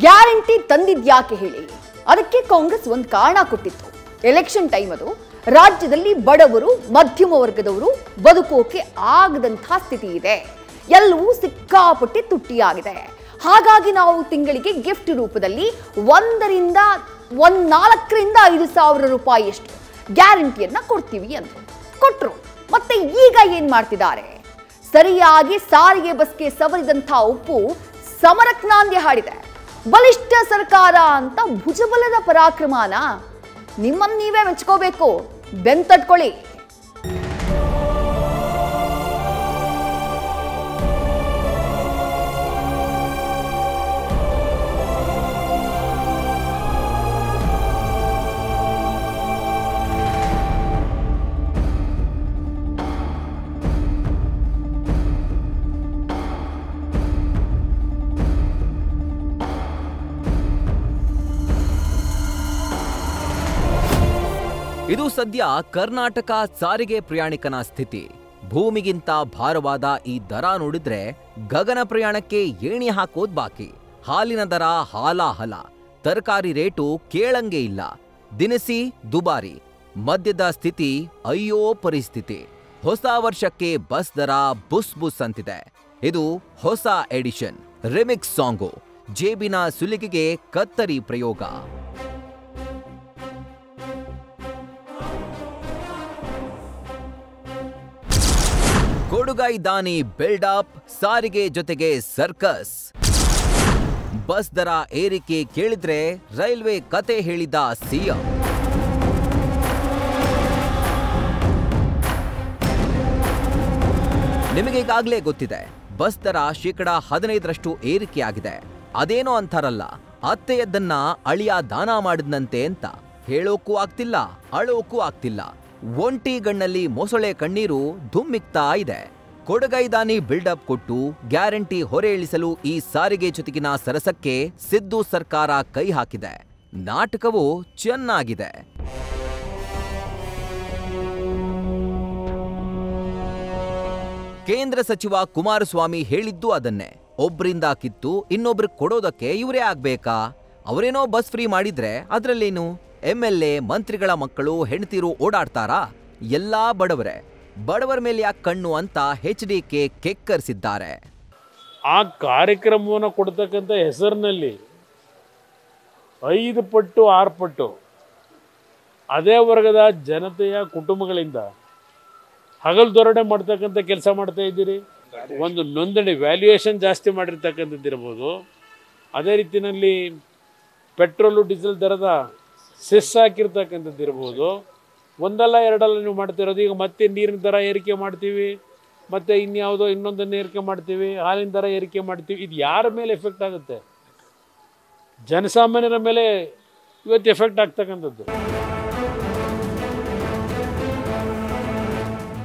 Guarantee ತಂದಿದ್ಯಾಕೆ ಹೇಳಿ? ಅದಕ್ಕೆ ಕಾಂಗ್ರೆಸ್ ಒಂದು ಕಾರಣ ಕೊಟ್ಟಿತ್ತು. ಎಲೆಕ್ಷನ್ ಟೈಮ್ ಅದು. ರಾಜ್ಯದಲ್ಲಿ ಬಡವರು, ಮಧ್ಯಮ ವರ್ಗದವರು ಬದುಕೋಕೆ ಆಗದಂತಹ ಸ್ಥಿತಿ ಇದೆ. ಎಲ್ಲವೂ ಸಿಕ್ಕಾಪಟ್ಟೆ ತುಟ್ಟಿಯಾಗಿದೆ. ಹಾಗಾಗಿ ನಾವು ತಿಂಗಳಿಗೆ ಗಿಫ್ಟ್ ರೂಪದಲ್ಲಿ 4,000 ರಿಂದ 5,000 ರೂಪಾಯಿಯಷ್ಟು ಗ್ಯಾರಂಟಿಯನ್ನ ಕೊಡ್ತೀವಿ ಅಂತ ಕೊಟ್ರು. ಮತ್ತೆ ಈಗ ಏನ್ ಮಾಡ್ತಿದ್ದಾರೆ? ಸರಿಯಾಗಿ ಸಾರಿಗೆ ಬಸ್ಗೆ ಸವರಿದಂತಹ ಉಪ್ಪು ಸಮರಕ್ಕೆ ನಾಂದಿ ಹಾಡಿದೆ. ಬಲಿಷ್ಠ ಸರ್ಕಾರ ಅಂತ ಭುಜಬಲದ ಪರಾಕ್ರಮನ ನಿಮ್ಮನ್ನ ನೀವೇ ಮೆಚ್ಕೋಬೇಕು. ಬೆಂತಟ್ಕೊಳ್ಳಿ. ಇದು ಸದ್ಯ ಕರ್ನಾಟಕ ಸಾರಿಗೆ ಪ್ರಯಾಣಿಕನ ಸ್ಥಿತಿ. ಭೂಮಿಗಿಂತ ಭಾರವಾದ ಈ ದರ ನೋಡಿದ್ರೆ ಗಗನ ಪ್ರಯಾಣಕ್ಕೆ ಏಣಿ ಹಾಕೋದ್ ಬಾಕಿ. ಹಾಲಿನ ದರ ಹಾಲಾಹಲ, ತರಕಾರಿ ರೇಟು ಕೇಳಂಗೆ ಇಲ್ಲ, ದಿನಸಿ ದುಬಾರಿ, ಮದ್ಯದ ಸ್ಥಿತಿ ಅಯ್ಯೋ ಪರಿಸ್ಥಿತಿ. ಹೊಸ ವರ್ಷಕ್ಕೆ ಬಸ್ ದರ ಬುಸ್ ಬುಸ್ ಅಂತಿದೆ. ಇದು ಹೊಸ ಎಡಿಷನ್, ರಿಮಿಕ್ಸ್ ಸಾಂಗು, ಜೇಬಿನ ಸುಲಿಗೆಗೆ ಕತ್ತರಿ ಪ್ರಯೋಗ. ಕೊಡುಗೈ ದಾನಿ ಬಿಲ್ಡಪ್, ಸಾರಿಗೆ ಜೊತೆಗೆ ಸರ್ಕಸ್. ಬಸ್ ದರ ಏರಿಕೆ ಕೇಳಿದ್ರೆ ರೈಲ್ವೆ ಕತೆ ಹೇಳಿದ ಸಿಎಂ. ನಿಮಗೀಗಾಗಲೇ ಗೊತ್ತಿದೆ, ಬಸ್ ದರ ಶೇಕಡ 15ರಷ್ಟು ಏರಿಕೆಯಾಗಿದೆ. ಅದೇನೋ ಅಂತಾರಲ್ಲ, ಅತ್ತೆಯದ್ದನ್ನ ಅಳಿಯ ದಾನ ಮಾಡಿದ್ನಂತೆ ಅಂತ. ಹೇಳೋಕ್ಕೂ ಆಗ್ತಿಲ್ಲ, ಅಳೋಕ್ಕೂ ಆಗ್ತಿಲ್ಲ. ಒಂಟಿ ಗಣ್ಣಲ್ಲಿ ಮೊಸಳೆ ಕಣ್ಣೀರು ಧುಮ್ಮಿಕ್ತಾ ಇದೆ. ಕೊಡಗೈದಾನಿ ಬಿಲ್ಡಪ್ ಕೊಟ್ಟು ಗ್ಯಾರಂಟಿ ಹೊರೆ ಇಳಿಸಲು ಈ ಸಾರಿಗೆ ಜೊತೆಗಿನ ಸರಸಕ್ಕೆ ಸಿದ್ದು ಸರ್ಕಾರ ಕೈ ಹಾಕಿದೆ. ನಾಟಕವು ಚೆನ್ನಾಗಿದೆ. ಕೇಂದ್ರ ಸಚಿವ ಕುಮಾರಸ್ವಾಮಿ ಹೇಳಿದ್ದು ಅದನ್ನೇ. ಒಬ್ರಿಂದ ಕಿತ್ತು ಇನ್ನೊಬ್ರು ಕೊಡೋದಕ್ಕೆ ಇವರೇ ಆಗ್ಬೇಕಾ? ಅವರೇನೋ ಬಸ್ ಫ್ರೀ ಮಾಡಿದ್ರೆ ಅದ್ರಲ್ಲೇನು? MLA ಮಂತ್ರಿಗಳ ಮಕ್ಕಳು ಹೆಂಡತಿರು ಓಡಾಡ್ತಾರಾ? ಎಲ್ಲಾ ಬಡವರೇ. ಬಡವರ ಮೇಲೆ ಯಾಕೆ ಕಣ್ಣು ಅಂತ HDK ಕೆಕ್ಕರಿಸಿದ್ದಾರೆ. ಆ ಕಾರ್ಯಕ್ರಮವನ್ನು ಕೊಡ್ತಕ್ಕಂಥ ಹೆಸರಿನಲ್ಲಿ 5 ಪಟ್ಟು 6 ಪಟ್ಟು ಅದೇ ವರ್ಗದ ಜನತೆಯ ಕುಟುಂಬಗಳಿಂದ ಹಗಲ್ದೊರಡೆ ಮಾಡ್ತಕ್ಕಂಥ ಕೆಲಸ ಮಾಡ್ತಾ ಇದ್ದೀರಿ. ಒಂದು ನೋಂದಣಿ ವ್ಯಾಲ್ಯೂಯೇಷನ್ ಜಾಸ್ತಿ ಮಾಡಿರ್ತಕ್ಕಂಥದ್ದಿರ್ಬೋದು, ಅದೇ ರೀತಿಯಲ್ಲಿ ಪೆಟ್ರೋಲು ಡೀಸೆಲ್ ದರದ ಸೆಸ್ ಹಾಕಿರ್ತಕ್ಕಂಥದ್ದಿರ್ಬೋದು. ಒಂದಲ್ಲ ಎರಡಲ್ಲ ನೀವು ಮಾಡ್ತಿರೋದು. ಈಗ ಮತ್ತೆ ನೀರಿನ ದರ ಏರಿಕೆ ಮಾಡ್ತೀವಿ, ಮತ್ತು ಇನ್ಯಾವುದೋ ಇನ್ನೊಂದನ್ನು ಏರಿಕೆ ಮಾಡ್ತೀವಿ, ಹಾಲಿನ ದರ ಏರಿಕೆ ಮಾಡ್ತೀವಿ. ಇದು ಯಾರ ಮೇಲೆ ಎಫೆಕ್ಟ್ ಆಗುತ್ತೆ? ಜನಸಾಮಾನ್ಯರ ಮೇಲೆ ಇವತ್ತು ಎಫೆಕ್ಟ್ ಆಗ್ತಕ್ಕಂಥದ್ದು.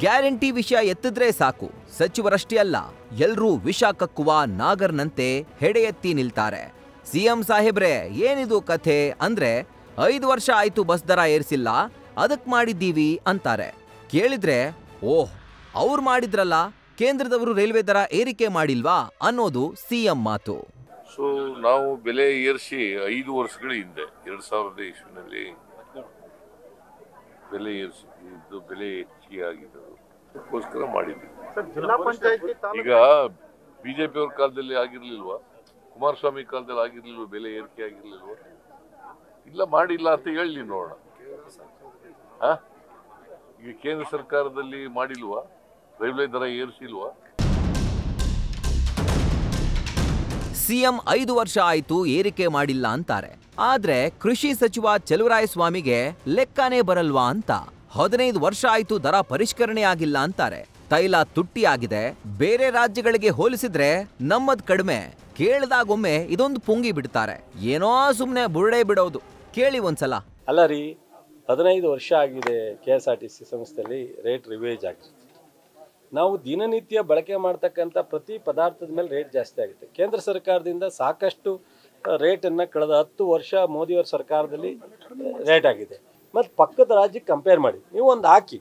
ಗ್ಯಾರಂಟಿ ವಿಷಯ ಎತ್ತಿದ್ರೆ ಸಾಕು, ಸಚಿವರಷ್ಟೇ ಅಲ್ಲ, ಎಲ್ರೂ ವಿಷ ಕಕ್ಕುವ ನಾಗರ್ನಂತೆ ಹೆಡೆ ಎತ್ತಿ ನಿಲ್ತಾರೆ. ಸಿಎಂ ಸಾಹೇಬ್ರೆ, ಏನಿದು ಕಥೆ ಅಂದ್ರೆ 5 ವರ್ಷ ಆಯ್ತು ಬಸ್ ದರ ಏರಿಸಿಲ್ಲ, ಅದಕ್ ಮಾಡಿದ್ದೀವಿ ಅಂತಾರೆ. ಕೇಳಿದ್ರೆ ಓಹ್, ಅವ್ರು ಮಾಡಿದ್ರಲ್ಲ, ಕೇಂದ್ರದವರು ರೈಲ್ವೆ ದರ ಏರಿಕೆ ಮಾಡಿಲ್ವಾ ಅನ್ನೋದು ಸಿಎಂ ಮಾತು. ಸೊ ನಾವು ಬೆಲೆ ಏರಿಸಿ 5 ವರ್ಷಗಳ ಹಿಂದೆ 2000 ಇಸ್ವಿನಲ್ಲಿ ಬೆಲೆ ಏರಿಸಿದ್ದು, ಬೆಲೆ ಹೆಚ್ಚಿಗೆ ಆಗಿದ್ದು ಅದಕ್ಕೋಸ್ಕರ ಮಾಡಿದ್ವಿ. ಈಗ ಬಿಜೆಪಿ ಅವ್ರ ಕಾಲದಲ್ಲಿ ಆಗಿರ್ಲಿಲ್ವಾ? ಕುಮಾರಸ್ವಾಮಿ ಕಾಲದಲ್ಲಿ ಆಗಿರ್ಲಿಲ್ವ? ಬೆಲೆ ಏರಿಕೆ ಆಗಿರ್ಲಿಲ್ವಾ? ಇಲ್ಲ, ಮಾಡಿಲ್ಲ ಅಂತ ಹೇಳಿ ನೋಡೋಣ. ಈಗ ಕೇಂದ್ರ ಸರ್ಕಾರದಲ್ಲಿ ಮಾಡಿಲ್ವಾ? ರೈಲ್ವೆ ದರ ಏರಿಸಿಲ್ವಾ? ಸಿಎಂ 5 ವರ್ಷ ಆಯ್ತು ಏರಿಕೆ ಮಾಡಿಲ್ಲ ಅಂತಾರೆ. ಆದ್ರೆ ಕೃಷಿ ಸಚಿವ ಚಲುವರಾಯಸ್ವಾಮಿಗೆ ಲೆಕ್ಕನೇ ಬರಲ್ವಾ ಅಂತ. 15 ವರ್ಷ ಆಯ್ತು ದರ ಪರಿಷ್ಕರಣೆ ಆಗಿಲ್ಲ ಅಂತಾರೆ. ತೈಲ ತುಟ್ಟಿಯಾಗಿದೆ, ಬೇರೆ ರಾಜ್ಯಗಳಿಗೆ ಹೋಲಿಸಿದ್ರೆ ನಮ್ಮದ್ ಕಡಿಮೆ. ಕೇಳಿದಾಗೊಮ್ಮೆ ಇದೊಂದು ಪುಂಗಿ ಬಿಡ್ತಾರೆ. ಏನೋ ಸುಮ್ಮನೆ ಬುರುಡೆ ಬಿಡೋದು. ಕೇಳಿ ಒಂದ್ಸಲ. ಅಲ್ಲ ರೀ, 15 ವರ್ಷ ಆಗಿದೆ KSRTC ಸಂಸ್ಥೆಯಲ್ಲಿ ರೇಟ್ ರಿವೈಸ್ ಆಗಿದೆ. ನಾವು ದಿನನಿತ್ಯ ಬಳಕೆ ಮಾಡ್ತಕ್ಕಂಥ ಪ್ರತಿ ಪದಾರ್ಥದ ಮೇಲೆ ರೇಟ್ ಜಾಸ್ತಿ ಆಗುತ್ತೆ. ಕೇಂದ್ರ ಸರ್ಕಾರದಿಂದ ಸಾಕಷ್ಟು ರೇಟನ್ನು ಕಳೆದ 10 ವರ್ಷ ಮೋದಿಯವರ ಸರ್ಕಾರದಲ್ಲಿ ರೇಟ್ ಆಗಿದೆ. ಮತ್ತು ಪಕ್ಕದ ರಾಜ್ಯಕ್ಕೆ ಕಂಪೇರ್ ಮಾಡಿ ನೀವು ಒಂದು ಹಾಕಿ.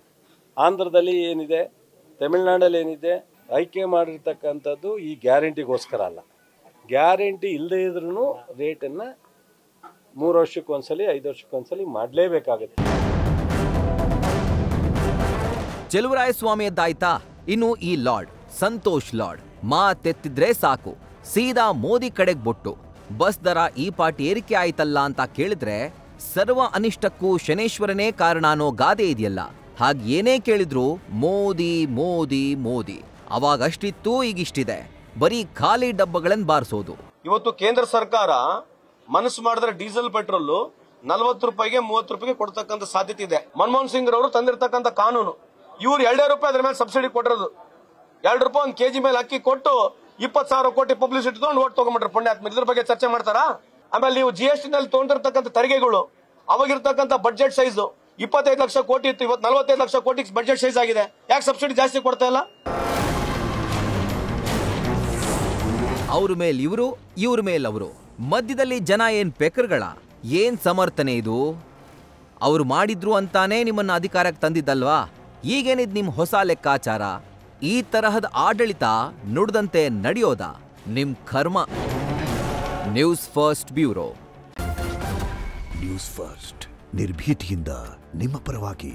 ಆಂಧ್ರದಲ್ಲಿ ಏನಿದೆ, ತಮಿಳ್ನಾಡಲ್ಲಿ ಏನಿದೆ, ಆಯ್ಕೆ ಮಾಡಿರ್ತಕ್ಕಂಥದ್ದು ಈ ಗ್ಯಾರಂಟಿಗೋಸ್ಕರ ಅಲ್ಲ, ಗ್ಯಾರಂಟಿ ಇಲ್ಲದೇ ಇದ್ರೂ ರೇಟನ್ನು 3 ವರ್ಷಕ್ಕೊಂದ್ಸಲಿ 5 ವರ್ಷಕ್ಕೊಂದ್ಸಲಿ ಮಾಡಲೇಬೇಕಾಗುತ್ತೆ. ಚೆಲುವರಾಯಸ್ವಾಮಿಯದ್ದಾಯ್ತಾ? ಇನ್ನು ಈ ಲಾರ್ಡ್ ಸಂತೋಷ್ ಲಾರ್ಡ್ ಮಾತೆತ್ತಿದ್ರೆ ಸಾಕು ಸೀದಾ ಮೋದಿ ಕಡೆಗೆ ಬೊಟ್ಟು. ಬಸ್ ದರ ಈ ಪಾಟಿ ಏರಿಕೆ ಆಯ್ತಲ್ಲ ಅಂತ ಕೇಳಿದ್ರೆ ಸರ್ವ ಅನಿಷ್ಟಕ್ಕೂ ಶನೇಶ್ವರನೇ ಕಾರಣ ಅನ್ನೋ ಗಾದೆ ಇದೆಯಲ್ಲ, ಹಾಗೆ ಏನೇ ಕೇಳಿದ್ರು ಮೋದಿ ಮೋದಿ ಮೋದಿ. ಅವಾಗಷ್ಟಿತ್ತು, ಈಗಿಷ್ಟಿದೆ, ಬರೀ ಖಾಲಿ ಡಬ್ಬಗಳನ್ನ ಬಾರಿಸೋದು. ಇವತ್ತು ಕೇಂದ್ರ ಸರ್ಕಾರ ಮನಸ್ಸು ಮಾಡಿದ್ರೆ ಡೀಸೆಲ್ ಪೆಟ್ರೋಲ್ 40 ರೂಪಾಯಿಗೆ 30 ರೂಪಾಯಿಗೆ ಕೊಡ್ತಕ್ಕಂಥ ಸಾಧ್ಯತೆ ಇದೆ. ಮನಮೋಹನ್ ಸಿಂಗ್ ರವರು ತಂದಿರತಕ್ಕಂಥ ಕಾನೂನು, ಇವ್ರು 2 ರೂಪಾಯಿ ಅದ್ರ ಮೇಲೆ ಸಬ್ಸಿಡಿ ಕೊಟ್ಟಿರೋದು. 2 ರೂಪಾಯಿ ಒಂದು ಕೆಜಿ ಮೇಲೆ ಅಕ್ಕಿ ಕೊಟ್ಟು 20,000 ಕೋಟಿ ಪಬ್ಲಿಸಿಟಿ ತಗೊಂಡು ಓಟ್ ತಗೊಂಡ್ಬಿಟ್ರೆ ಪುಣ್ಯಾತ್ಮ. ಇದ್ರ ಬಗ್ಗೆ ಚರ್ಚೆ ಮಾಡ್ತಾರಾ? ಆಮೇಲೆ ನೀವು GST ನಲ್ಲಿ ತಗೊಂಡಿರ್ತಕ್ಕಂಥ ತೆರಿಗೆಗಳು, ಅವಾಗಿರ್ತಕ್ಕಂಥ ಬಡ್ಜೆಟ್ ಸೈಜ್ 25 ಲಕ್ಷ ಕೋಟಿ ಇತ್ತು, ಇವತ್ತು 45 ಲಕ್ಷ ಕೋಟಿ ಬಡ್ಜೆಟ್ ಸೈಜ್ ಆಗಿದೆ. ಯಾಕೆ ಸಬ್ಸಿಡಿ ಜಾಸ್ತಿ ಕೊಡ್ತಾ ಇಲ್ಲ? ಅವ್ರ ಮೇಲ್ ಇವರು, ಇವ್ರ ಮೇಲ್ ಅವರು, ಮಧ್ಯದಲ್ಲಿ ಜನ ಏನ್ ಪೆಕರ್ಗಳ? ಏನ್ ಸಮರ್ಥನೆ ಇದು? ಅವ್ರು ಮಾಡಿದ್ರು ಅಂತಾನೆ ನಿಮ್ಮನ್ನ ಅಧಿಕಾರಕ್ಕೆ ತಂದಿದ್ದಲ್ವಾ? ಈಗೇನಿದ್ ನಿಮ್ ಹೊಸ ಲೆಕ್ಕಾಚಾರ? ಈ ತರಹದ ಆಡಳಿತ ನುಡ್ದಂತೆ ನಡೆಯೋದ? ನಿಮ್ ಕರ್ಮ. News first bureau. News first ನಿರ್ಭೀತಿಯಿಂದ ನಿಮ್ಮ ಪರವಾಗಿ.